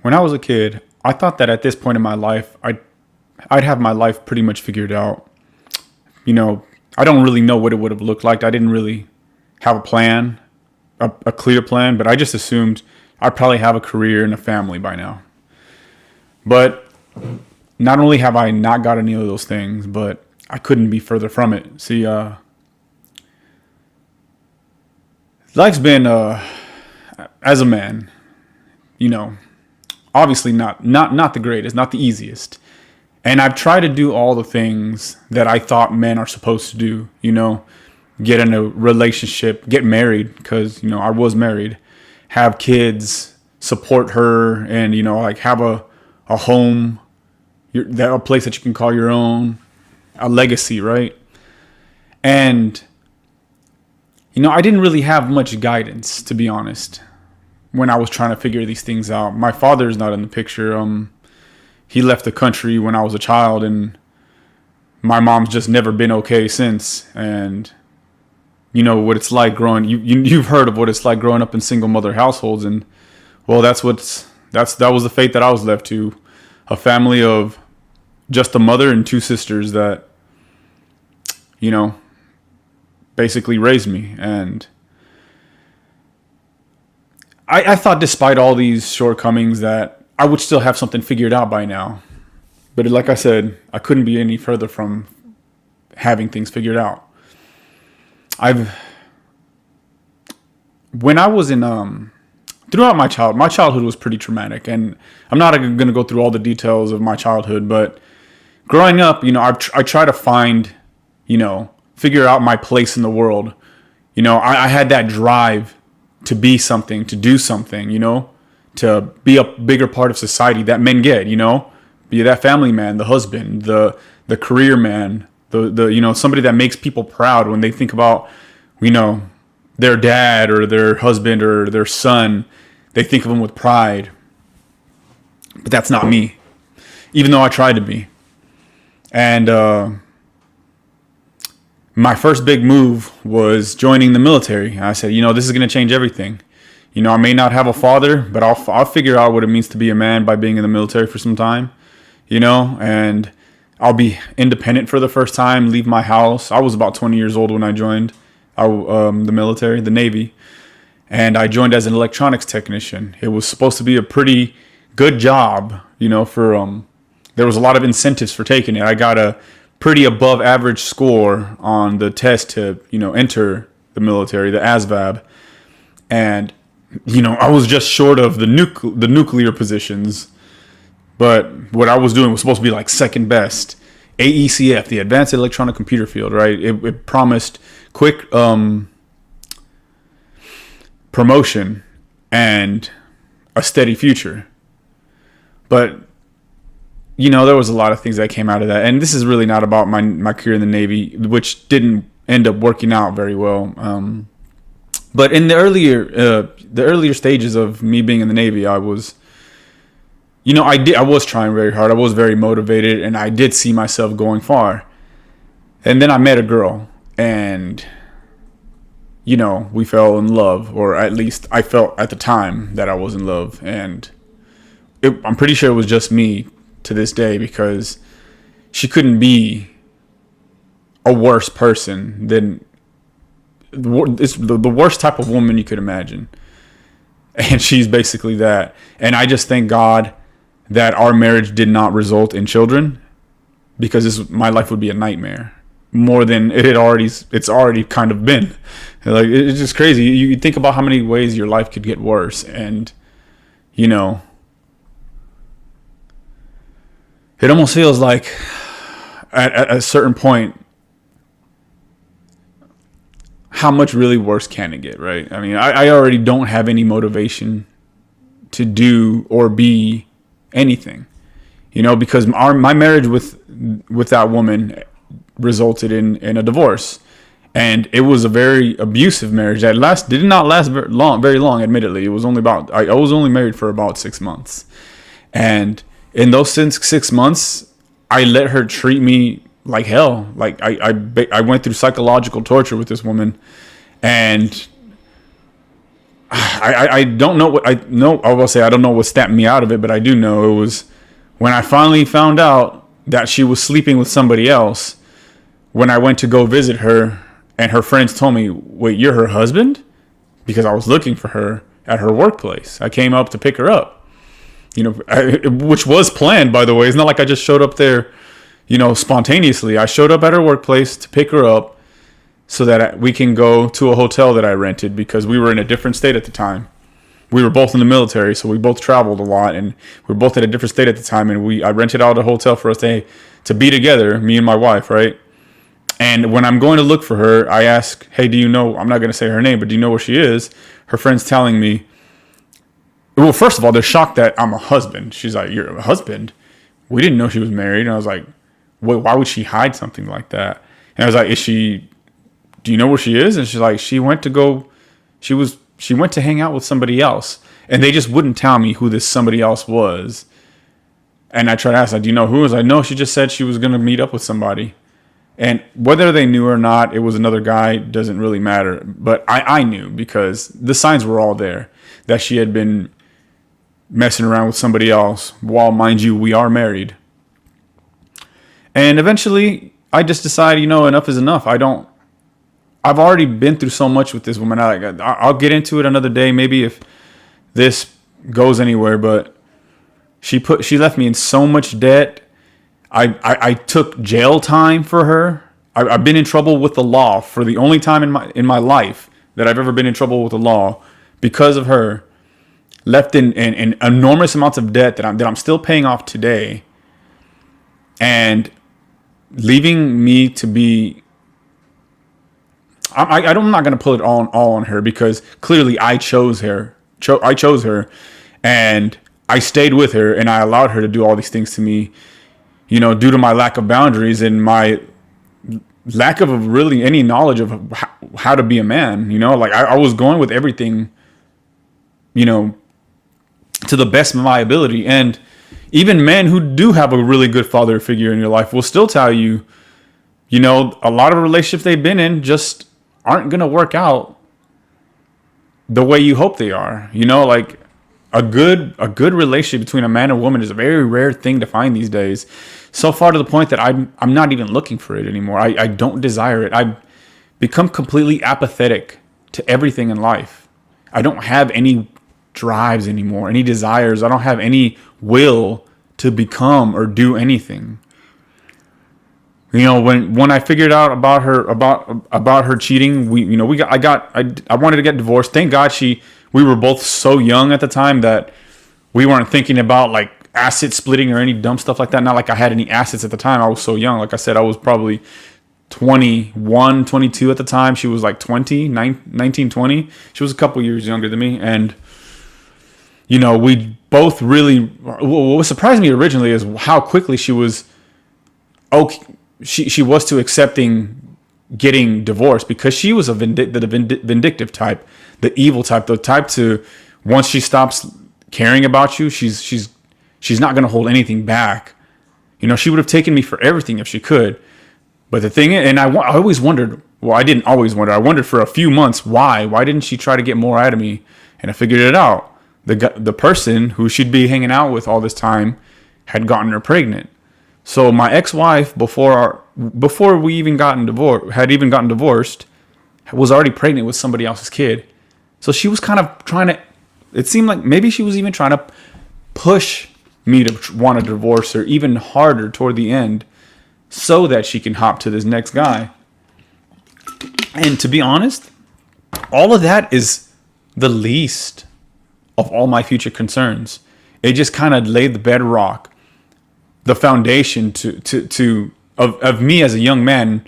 When I was a kid, I thought that at this point in my life, I'd have my life pretty much figured out. You know, I don't really know what it would have looked like. I didn't really have a plan, a clear plan, but I just assumed I'd probably have a career and a family by now. But not only have I not got any of those things, but I couldn't be further from it. See, life's been, as a man, you know, obviously not the greatest, not the easiest. And I've tried to do all the things that I thought men are supposed to do, get in a relationship, get married, because, I was married, have kids, support her, and, like have a home, a place that you can call your own, a legacy, right? And, I didn't really have much guidance, to be honest, when I was trying to figure these things out. My father's not in the picture. He left the country when I was a child, and my mom's just never been okay since. And you know what it's like growing. You've heard of what it's like growing up in single mother households, and well, that was the fate that I was left to, a family of just a mother and two sisters that basically raised me. And I thought, despite all these shortcomings, that I would still have something figured out by now. But like I said, I couldn't be any further from having things figured out. When I was in, throughout my childhood was pretty traumatic. And I'm not going to go through all the details of my childhood, but growing up, I try to find, figure out my place in the world. I had that drive to be something, to do something, to be a bigger part of society that men get, be that family man, the husband, the career man, the somebody that makes people proud when they think about, their dad or their husband or their son. They think of them with pride. But that's not me, even though I tried to be. And my first big move was joining the military. I said, this is going to change everything. I may not have a father, but I'll figure out what it means to be a man by being in the military for some time, and I'll be independent for the first time, leave my house. I was about 20 years old when I joined the military, the Navy, and I joined as an electronics technician. It was supposed to be a pretty good job, there was a lot of incentives for taking it. I got a pretty above average score on the test to, enter the military, the ASVAB. And, I was just short of the nuclear positions. But what I was doing was supposed to be like second best. AECF, the Advanced Electronic Computer Field, right? It promised quick promotion and a steady future. But there was a lot of things that came out of that. And this is really not about my career in the Navy, which didn't end up working out very well. But in the earlier stages of me being in the Navy, I was, I was trying very hard. I was very motivated, and I did see myself going far. And then I met a girl, and, we fell in love, or at least I felt at the time that I was in love. And I'm pretty sure it was just me to this day, because she couldn't be a worse person than it's the worst type of woman you could imagine. And she's basically that. And I just thank God that our marriage did not result in children, because my life would be a nightmare more than it's already kind of been. Like, it's just crazy. You think about how many ways your life could get worse. And, it almost feels like at a certain point, how much really worse can it get, right? I mean, I already don't have any motivation to do or be anything, because my marriage with that woman resulted in a divorce. And it was a very abusive marriage that did not last very long, admittedly. It was I was only married for about 6 months. And in those 6 months, I let her treat me like hell. Like I went through psychological torture with this woman, and I don't know what I know. I will say I don't know what snapped me out of it, but I do know it was when I finally found out that she was sleeping with somebody else. When I went to go visit her, and her friends told me, "Wait, you're her husband?" Because I was looking for her at her workplace. I came up to pick her up, which was planned, by the way. It's not like I just showed up there, spontaneously. I showed up at her workplace to pick her up so that we can go to a hotel that I rented because we were in a different state at the time. We were both in the military, so we both traveled a lot, and we were both in a different state at the time. And I rented out a hotel for us to be together, me and my wife, right? And when I'm going to look for her, I ask, "Hey, do you know?" I'm not going to say her name, but do you know where she is? Her friend's telling me. Well, first of all, they're shocked that I'm a husband. She's like, "You're a husband? We didn't know she was married." And I was like, "Wait, why would she hide something like that?" And I was like, "Do you know where she is?" And she's like, she went to hang out with somebody else. And they just wouldn't tell me who this somebody else was. And I tried to ask, like, "Do you know who?" I was like, "No, she just said she was going to meet up with somebody." And whether they knew or not, it was another guy, doesn't really matter. But I knew because the signs were all there that she had been messing around with somebody else while, mind you, we are married. And eventually I just decided, enough is enough. I've already been through so much with this woman. I'll get into it another day, maybe if this goes anywhere, but she left me in so much debt. I took jail time for her. I've been in trouble with the law for the only time in my life that I've ever been in trouble with the law because of her. Left in enormous amounts of debt that I'm still paying off today, and leaving me to be. I'm not going to pull it all on her because clearly I chose her. I chose her, and I stayed with her, and I allowed her to do all these things to me. Due to my lack of boundaries and my lack of really any knowledge of how to be a man. I was going with everything, to the best of my ability. And even men who do have a really good father figure in your life will still tell you, a lot of relationships they've been in just aren't going to work out the way you hope they are. Like a good relationship between a man and woman is a very rare thing to find these days. So far to the point that I'm not even looking for it anymore. I don't desire it. I've become completely apathetic to everything in life. I don't have any drives anymore, any desires. I don't have any will to become or do anything. When I figured out about her cheating, I wanted to get divorced. Thank God we were both so young at the time that we weren't thinking about like asset splitting or any dumb stuff like that. Not like I had any assets at the time. I was so young. Like I said, I was probably 21, 22 at the time. She was like 20, 19, 20. She was a couple years younger than me. And, we both really, what surprised me originally is how quickly she was, she was to accepting getting divorced because she was the vindictive type, the evil type, the type to, once she stops caring about you, she's not going to hold anything back. She would have taken me for everything if she could. But the thing is, and I always wondered, well, I didn't always wonder. I wondered for a few months, why didn't she try to get more out of me? And I figured it out. The person who she'd be hanging out with all this time had gotten her pregnant. So my ex-wife, before we even gotten divorced, was already pregnant with somebody else's kid. So she was kind of trying to, it seemed like maybe she was even trying to push me to want to divorce her even harder toward the end so that she can hop to this next guy. And to be honest, all of that is the least of all my future concerns. It just kind of laid the bedrock, the foundation of me as a young man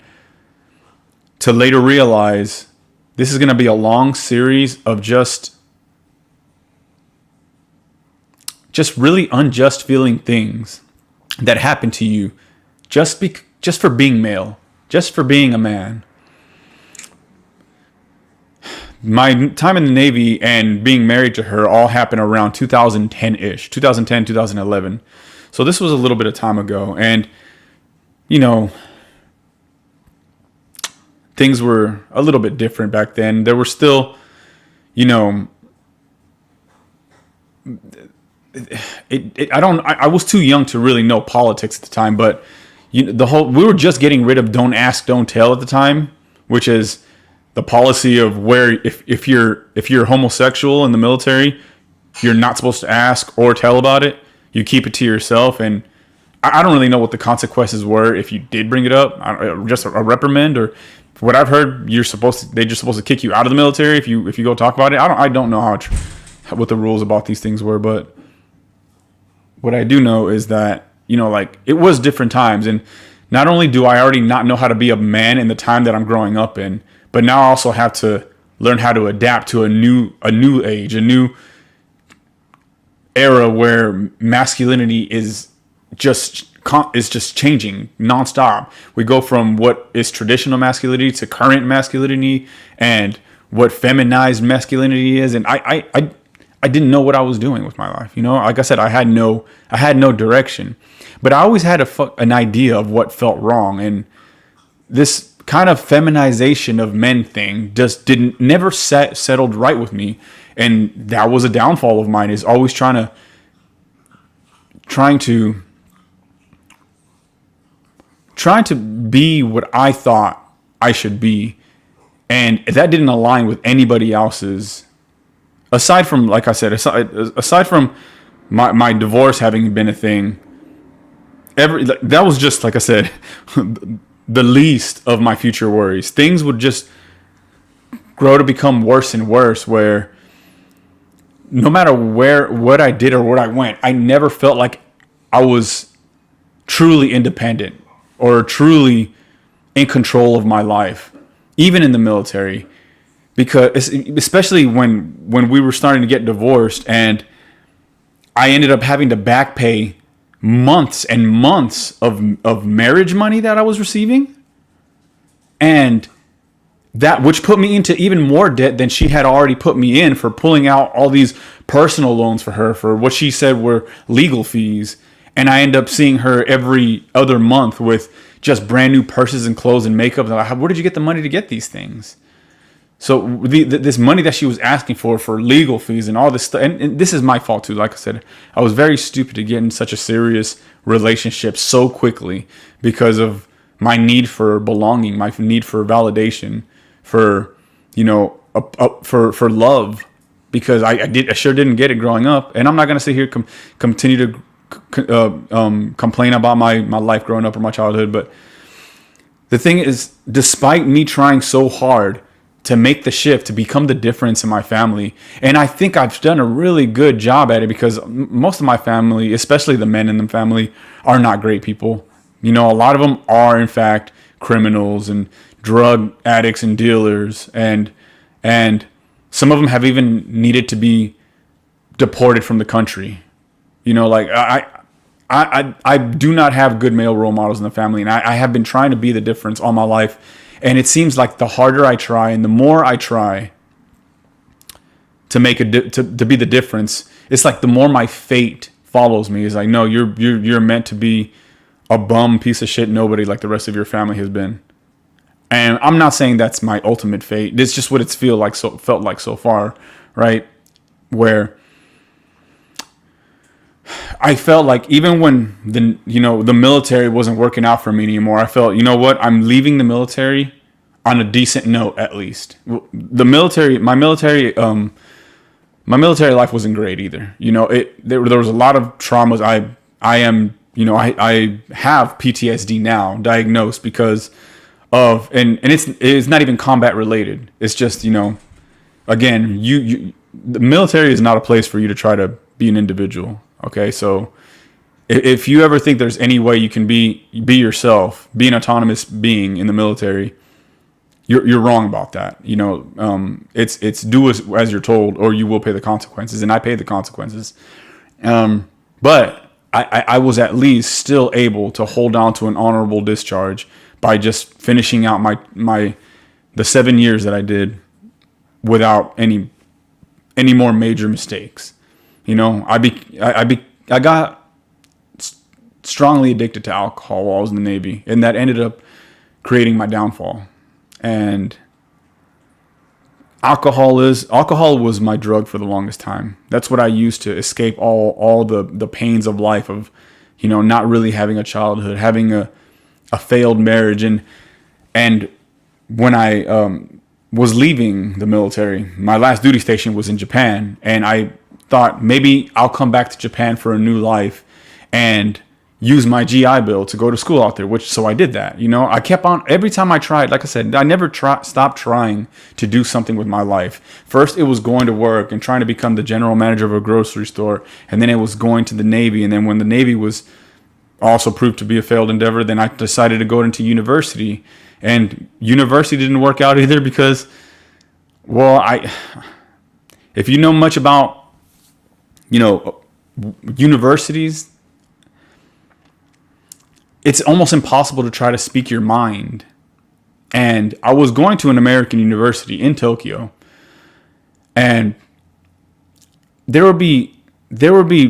to later realize this is going to be a long series of just really unjust feeling things that happen to you just for being male, just for being a man. My time in the Navy and being married to her all happened around 2010-ish, 2010, 2011. So this was a little bit of time ago. And, things were a little bit different back then. There were still, I was too young to really know politics at the time, but we were just getting rid of don't ask, don't tell at the time, which is the policy of where if you're homosexual in the military, you're not supposed to ask or tell about it. You keep it to yourself, and I don't really know what the consequences were if you did bring it up. Just a reprimand, or what I've heard, they're just supposed to kick you out of the military if you go talk about it. I don't know what the rules about these things were, but what I do know is that, like, it was different times, and not only do I already not know how to be a man in the time that I'm growing up in, but now I also have to learn how to adapt to a new age, a new era where masculinity is just changing nonstop. We go from what is traditional masculinity to current masculinity, and what feminized masculinity is, and I didn't know what I was doing with my life. Like I said, I had no direction, but I always had an idea of what felt wrong. And this kind of feminization of men thing just never settled right with me. And that was a downfall of mine, is always trying to be what I thought I should be. And that didn't align with anybody else's. Aside from, like I said, aside from my divorce having been a thing, that was just, like I said, the least of my future worries. Things would just grow to become worse and worse, where no matter what I did or where I went, I never felt like I was truly independent or truly in control of my life, even in the military. Because especially when we were starting to get divorced, and I ended up having to back pay months and months of marriage money that I was receiving, and that which put me into even more debt than she had already put me in, for pulling out all these personal loans for her for what she said were legal fees. And I end up seeing her every other month with just brand new purses and clothes and makeup. And where did you get the money to get these things? So this money that she was asking for legal fees and all this stuff, and this is my fault too. Like I said, I was very stupid to get in such a serious relationship so quickly because of my need for belonging, my need for validation, for for love, because I sure didn't get it growing up, and I'm not gonna sit here continue to complain about my life growing up or my childhood. But the thing is, despite me trying so hard to make the shift, to become the difference in my family. And I think I've done a really good job at it, because most of my family, especially the men in the family, are not great people. A lot of them are, in fact, criminals and drug addicts and dealers. And some of them have even needed to be deported from the country. I do not have good male role models in the family. And I have been trying to be the difference all my life. And it seems like the harder I try and the more I try to make to be the difference, it's like the more my fate follows me. It's like, no, you're meant to be a bum piece of shit nobody like the rest of your family has been. And I'm not saying that's my ultimate fate. It's just what it's felt like so far, right? Where I felt like even when the military wasn't working out for me anymore, I felt, I'm leaving the military on a decent note, at least. My military life wasn't great either. There was a lot of traumas. I have PTSD now, diagnosed because of, and it's not even combat related. It's just, again, the military is not a place for you to try to be an individual. Okay, so if you ever think there's any way you can be yourself, be an autonomous being in the military, you're wrong about that. It's do as you're told, or you will pay the consequences. And I paid the consequences. But I was at least still able to hold on to an honorable discharge by just finishing out the 7 years that I did without any more major mistakes. I got strongly addicted to alcohol while I was in the Navy, and that ended up creating my downfall. And Alcohol was my drug for the longest time. That's what I used to escape all the pains of life, of, not really having a childhood, having a failed marriage. And when I was leaving the military, my last duty station was in Japan, and I thought maybe I'll come back to Japan for a new life and use my GI Bill to go to school out there, so I did that. I kept on, every time I tried, like I said, I never stopped trying to do something with my life. First, it was going to work and trying to become the general manager of a grocery store. And then it was going to the Navy. And then when the Navy was also proved to be a failed endeavor, then I decided to go into university. And university didn't work out either because, if you know much about, universities, it's almost impossible to try to speak your mind. And I was going to an American university in Tokyo, and there would be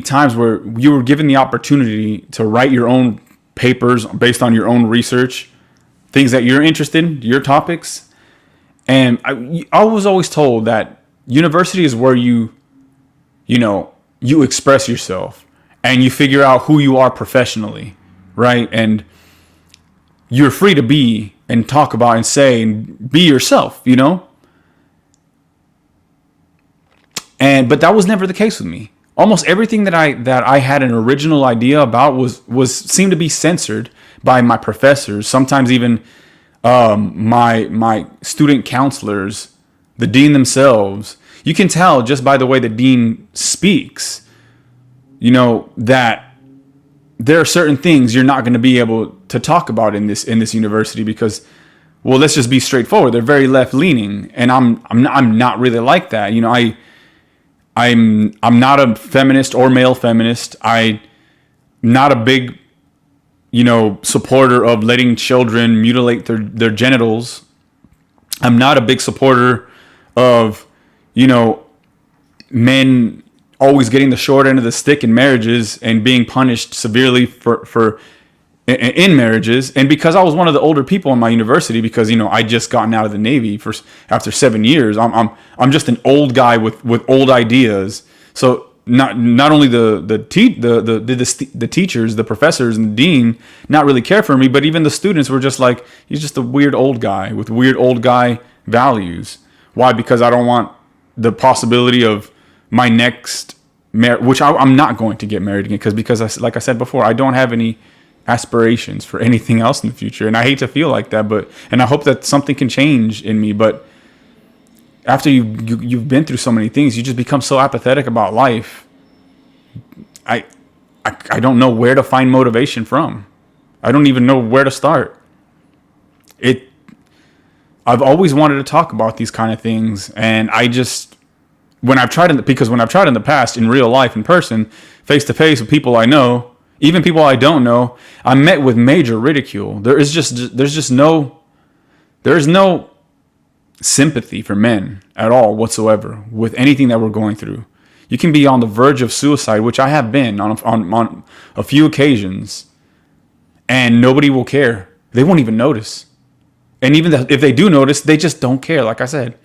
times where you were given the opportunity to write your own papers based on your own research, things that you're interested in, your topics. And I was always told that university is where you express yourself and you figure out who you are professionally. Right. And you're free to be and talk about and say and be yourself, but that was never the case with me. Almost everything that I had an original idea about was seemed to be censored by my professors, sometimes even my student counselors, the dean themselves. You can tell just by the way the dean speaks, that there are certain things you're not going to be able to talk about in this university because, let's just be straightforward. They're very left leaning, and I'm not really like that. I'm not a feminist or male feminist. I'm not a big, supporter of letting children mutilate their genitals. I'm not a big supporter of, men always getting the short end of the stick in marriages and being punished severely in marriages. And because I was one of the older people in my university, because I just gotten out of the Navy after 7 years, I'm just an old guy with old ideas. So not only the teachers, the professors, and the dean not really care for me, but even the students were just like, he's just a weird old guy with weird old guy values. Why? Because I don't want the possibility of my next which I'm not going to get married again because like I said before, I don't have any aspirations for anything else in the future, and I hate to feel like that, and I hope that something can change in me. But after you've been through so many things, you just become so apathetic about life. I don't know where to find motivation from. I don't even know where to start. I've always wanted to talk about these kind of things, and when I've tried in the past, in real life, in person, face to face with people I know, even people I don't know, I'm met with major ridicule. There's no sympathy for men at all whatsoever with anything that we're going through. You can be on the verge of suicide, which I have been on a few occasions, and nobody will care. They won't even notice. And even if they do notice, they just don't care. Like I said,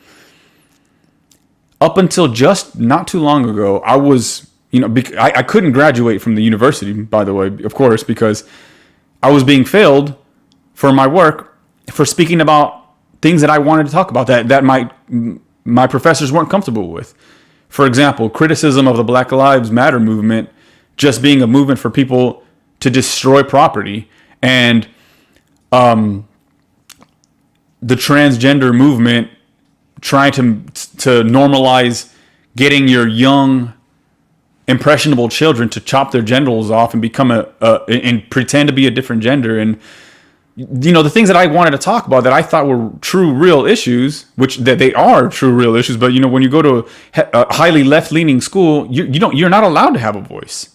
up until just not too long ago, I was, I couldn't graduate from the university, by the way, of course, because I was being failed for my work for speaking about things that I wanted to talk about that my professors weren't comfortable with. For example, criticism of the Black Lives Matter movement just being a movement for people to destroy property, and the transgender movement trying to normalize getting your young, impressionable children to chop their genitals off and become and pretend to be a different gender. And the things that I wanted to talk about that I thought were true, real issues, which that they are true, real issues. But when you go to a highly left-leaning school, you're not allowed to have a voice.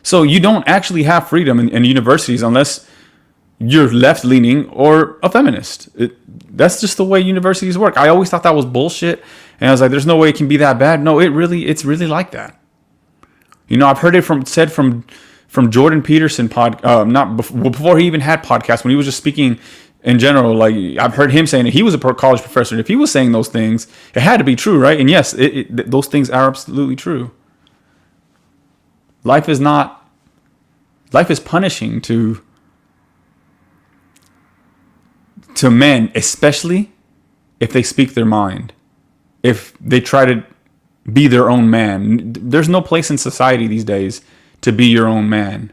So you don't actually have freedom in universities unless you're left-leaning or a feminist. That's just the way universities work. I always thought that was bullshit, and I was like, "There's no way it can be that bad." No, it's really like that. I've heard it said from Jordan Peterson before he even had podcasts, when he was just speaking in general. Like, I've heard him saying that he was a college professor. And if he was saying those things, it had to be true, right? And yes, those things are absolutely true. Life is punishing to men, especially if they speak their mind, if they try to be their own man. There's no place in society these days to be your own man.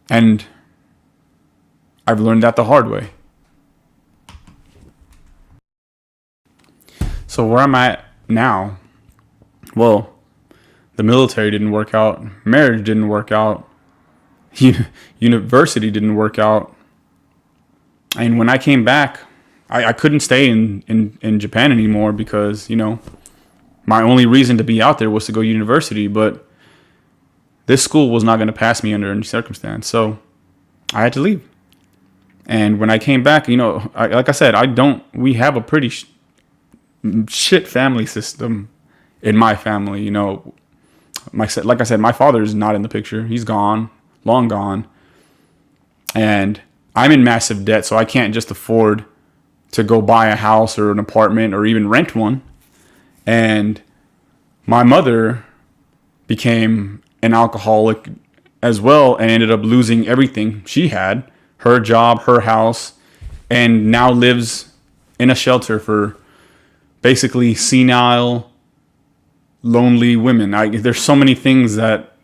And I've learned that the hard way. So where I'm at now, well, the military didn't work out, marriage didn't work out, university didn't work out. And when I came back, I couldn't stay in Japan anymore because, my only reason to be out there was to go to university. But this school was not going to pass me under any circumstance. So I had to leave. And when I came back, like I said, we have a pretty shit family system in my family. Like I said, my father is not in the picture. He's gone, long gone. And I'm in massive debt, so I can't just afford to go buy a house or an apartment or even rent one. And my mother became an alcoholic as well and ended up losing everything she had, her job, her house, and now lives in a shelter for basically senile, lonely women. There's so many things that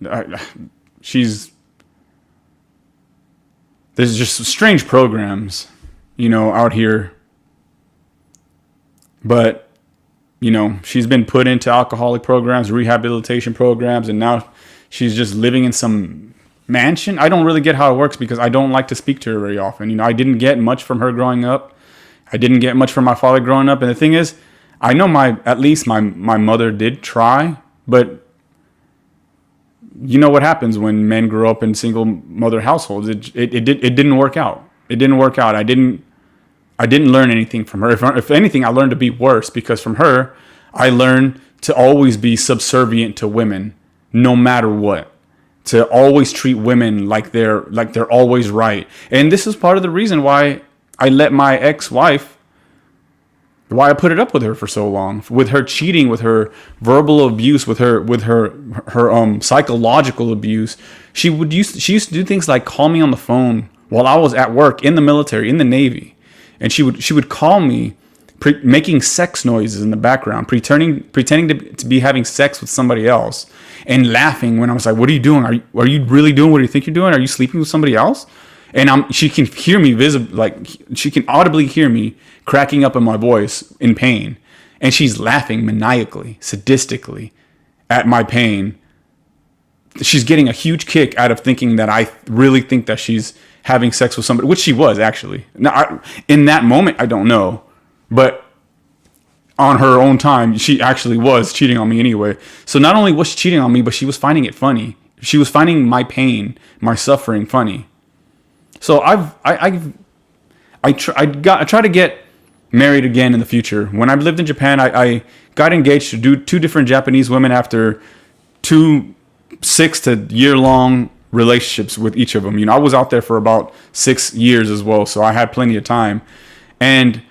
there's just strange programs, out here. But, she's been put into alcoholic programs, rehabilitation programs, and now she's just living in some mansion. I don't really get how it works because I don't like to speak to her very often. I didn't get much from her growing up. I didn't get much from my father growing up. And the thing is, I know at least my mother did try, but you know what happens when men grow up in single mother households. It didn't work out. It didn't work out. I didn't learn anything from her. If anything, I learned to be worse because from her, I learned to always be subservient to women, no matter what. To always treat women like they're always right. And this is part of the reason why I let my ex-wife, why I put it up with her for so long, with her cheating, with her verbal abuse, with her psychological abuse. She used to do things like call me on the phone while I was at work in the military, in the Navy. And she would call me making sex noises in the background, pretending to be having sex with somebody else and laughing when I was like, what are you doing? Are you really doing what you think you're doing? Are you sleeping with somebody else? And she can hear me she can audibly hear me cracking up in my voice in pain. And she's laughing maniacally, sadistically at my pain. She's getting a huge kick out of thinking that I really think that she's having sex with somebody, which she was actually. Now, in that moment, I don't know. But on her own time, she actually was cheating on me anyway. So not only was she cheating on me, but she was finding it funny. She was finding my pain, my suffering funny. So I try to get married again in the future. When I lived in Japan, I got engaged to two different Japanese women after 2 6 to year-long relationships with each of them. I was out there for about 6 years as well, so I had plenty of time. And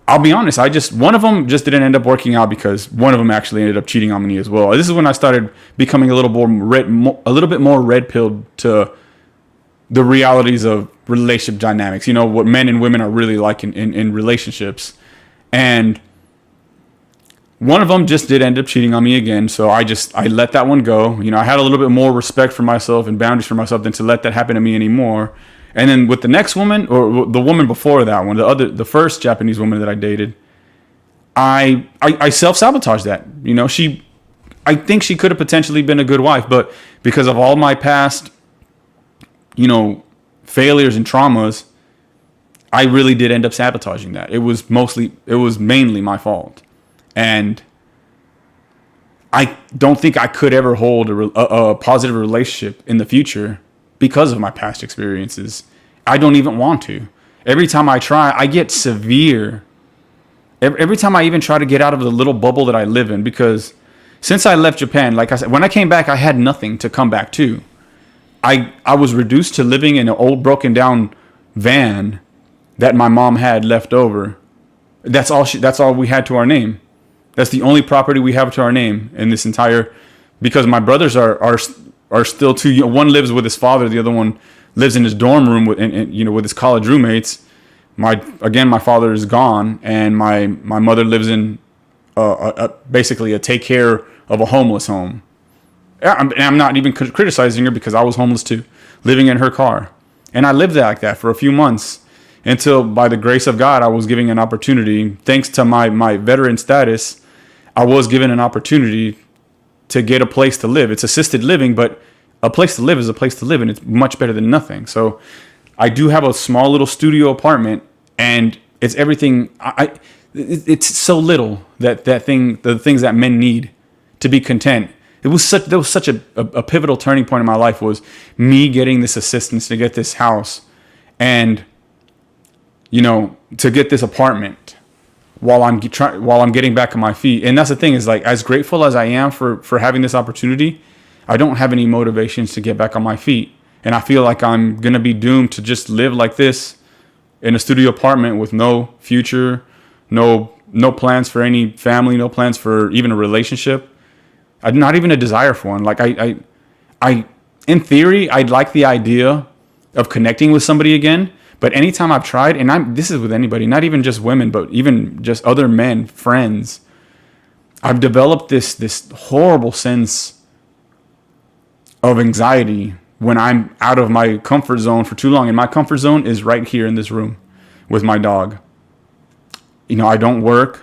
I'll be honest, one of them just didn't end up working out because one of them actually ended up cheating on me as well. This is when I started becoming a little bit more red-pilled to the realities of relationship dynamics. What men and women are really like in relationships. And one of them just did end up cheating on me again, so I let that one go. I had a little bit more respect for myself and boundaries for myself than to let that happen to me anymore. And then with the next woman, or the woman before that one, the first Japanese woman that I dated, I self-sabotaged that. I think she could have potentially been a good wife, but because of all my past, failures and traumas, I really did end up sabotaging that. It was mainly my fault. And I don't think I could ever hold a positive relationship in the future because of my past experiences. I don't even want to. Every time I try, I get severe. Every time I even try to get out of the little bubble that I live in, because since I left Japan, like I said, when I came back, I had nothing to come back to. I was reduced to living in an old, broken down van that my mom had left over. That's all we had to our name. That's the only property we have to our name in this entire, because my brothers are still too young. One lives with his father, the other one lives in his dorm room with with his college roommates. My father is gone, and my mother lives in basically a take care of a homeless home. I'm not even criticizing her, because I was homeless too, living in her car. And I lived like that for a few months until, by the grace of God, I was given an opportunity. Thanks to my veteran status, I was given an opportunity to get a place to live. It's assisted living, but a place to live is a place to live, and it's much better than nothing. So I do have a small little studio apartment, and it's everything. It's so little the things that men need to be content. There was such a pivotal turning point in my life, was me getting this assistance to get this house, and to get this apartment while I'm getting back on my feet. And that's the thing, is like, as grateful as I am for having this opportunity, I don't have any motivations to get back on my feet. And I feel like I'm going to be doomed to just live like this in a studio apartment with no future, no plans for any family, no plans for even a relationship. Not even a desire for one. Like I in theory, I'd like the idea of connecting with somebody again. But anytime I've tried, and this is with anybody, not even just women, but even just other men, friends, I've developed this horrible sense of anxiety when I'm out of my comfort zone for too long. And my comfort zone is right here in this room with my dog. I don't work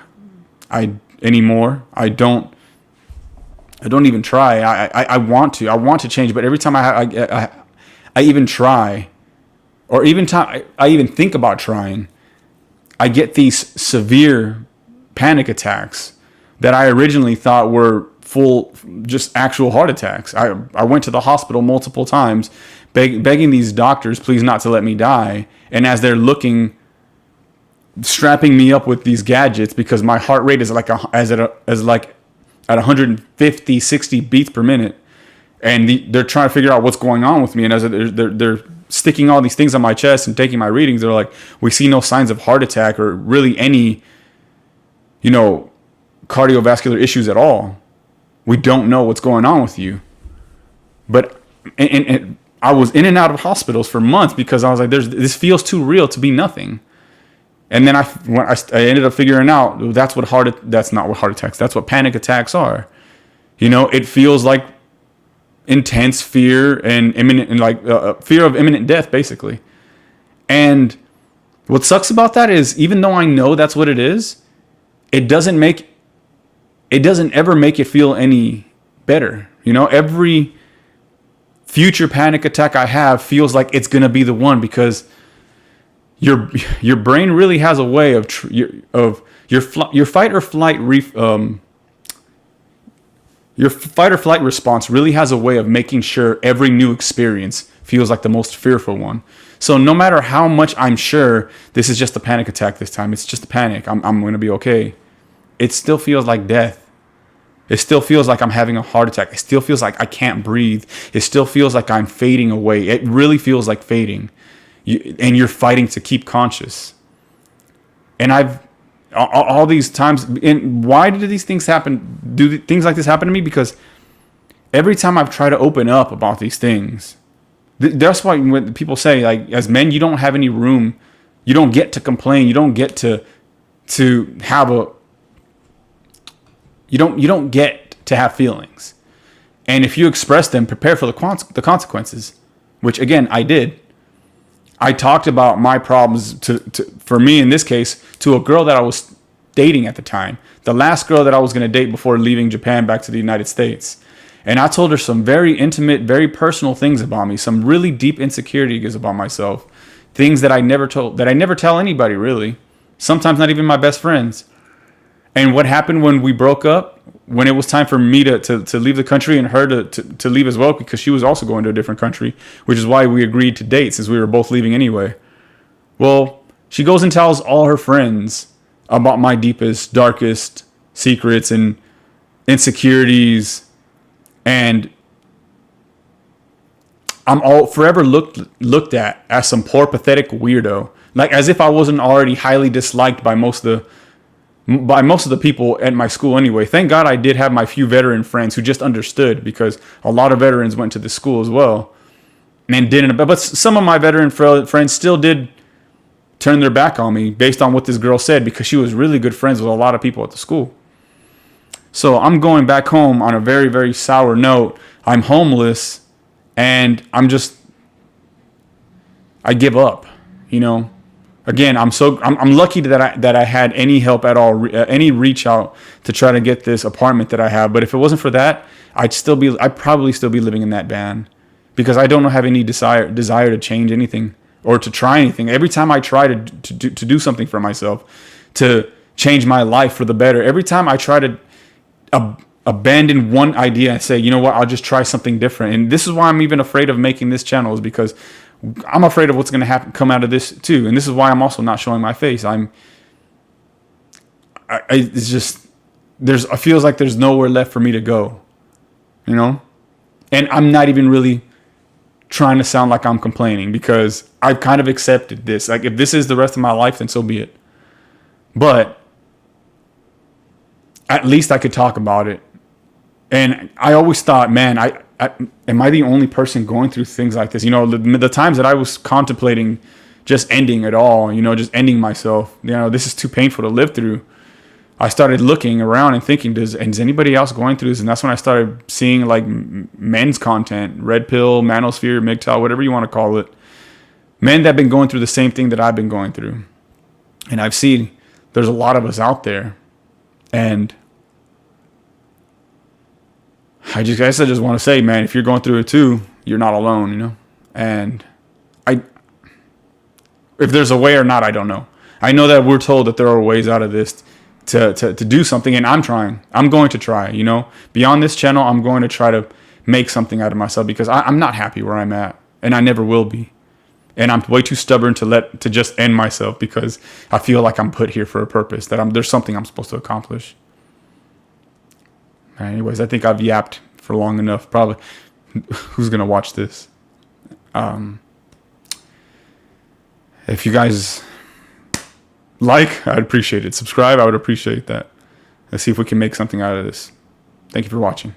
anymore. I don't even try. I want to change, but every time I even try, or even time I even think about trying, I get these severe panic attacks that I originally thought were full, just actual heart attacks. I went to the hospital multiple times, begging these doctors please not to let me die. And as they're strapping me up with these gadgets, because my heart rate is like at 150, 60 beats per minute. And they're trying to figure out what's going on with me. And as they're sticking all these things on my chest and taking my readings, they're like, we see no signs of heart attack or really any, cardiovascular issues at all. We don't know what's going on with you. But and I was in and out of hospitals for months because I was like, this feels too real to be nothing. And then I ended up figuring out that's not what heart attacks. That's what panic attacks are. It feels like intense fear and fear of imminent death, basically. And what sucks about that is, even though I know that's what it is, it doesn't ever make it feel any better. Every future panic attack I have feels like it's gonna be the one, because your brain really has a way of your fight or flight your fight or flight response really has a way of making sure every new experience feels like the most fearful one. So no matter how much I'm sure this is just a panic attack this time, it's just a panic, I'm going to be okay, it still feels like death. It still feels like I'm having a heart attack. It still feels like I can't breathe. It still feels like I'm fading away. It really feels like fading. And you're fighting to keep conscious. And all these times, and why did these things happen? Do things like this happen to me? Because every time I've tried to open up about these things, that's why when people say, like, as men, you don't have any room, you don't get to complain, you don't get to have you don't get to have feelings, and if you express them, prepare for the consequences. Which again, I did. I talked about my problems for me in this case, to a girl that I was dating at the time, the last girl that I was going to date before leaving Japan back to the United States. And I told her some very intimate, very personal things about me, some really deep insecurities about myself, things that I never tell anybody, really. Sometimes not even my best friends. And what happened when we broke up, when it was time for me to leave the country and her to leave as well, because she was also going to a different country, which is why we agreed to date, since we were both leaving anyway. Well, she goes and tells all her friends about my deepest, darkest secrets and insecurities. And I'm all forever looked at as some poor, pathetic weirdo, like as if I wasn't already highly disliked by most of the people at my school anyway. Thank God I did have my few veteran friends who just understood, because a lot of veterans went to this school as well and didn't. But some of my veteran friends still did turn their back on me based on what this girl said, because she was really good friends with a lot of people at the school. So I'm going back home on a very, very sour note. I'm homeless. And I give up, you know. Again, I'm lucky that I had any help at all, any reach out to try to get this apartment that I have. But if it wasn't for that, I'd probably still be living in that van, because I don't have any desire to change anything or to try anything. Every time I try to do something for myself, to change my life for the better, every time I try to abandon one idea and say, you know what, I'll just try something different. And this is why I'm even afraid of making this channel, is because I'm afraid of what's going to come out of this too. And this is why I'm also not showing my face. It's just, it feels like there's nowhere left for me to go, you know? And I'm not even really trying to sound like I'm complaining, because I've kind of accepted this. Like, if this is the rest of my life, then so be it. But at least I could talk about it. And I always thought, man, am I the only person going through things like this? You know, the times that I was contemplating just ending it all, you know, just ending myself, you know, this is too painful to live through. I started looking around and thinking, is anybody else going through this? And that's when I started seeing like men's content, Red Pill, Manosphere, MGTOW, whatever you want to call it. Men that have been going through the same thing that I've been going through. And I've seen there's a lot of us out there. And I guess I just want to say, man, if you're going through it too, you're not alone, you know? And if there's a way or not, I don't know. I know that we're told that there are ways out of this to do something, and I'm trying. I'm going to try, you know? Beyond this channel, I'm going to try to make something out of myself, because I'm not happy where I'm at, and I never will be. And I'm way too stubborn to just end myself, because I feel like I'm put here for a purpose, that there's something I'm supposed to accomplish. Anyways, I think I've yapped for long enough. Probably, who's gonna watch this? If you guys like, I'd appreciate it. Subscribe, I would appreciate that. Let's see if we can make something out of this. Thank you for watching.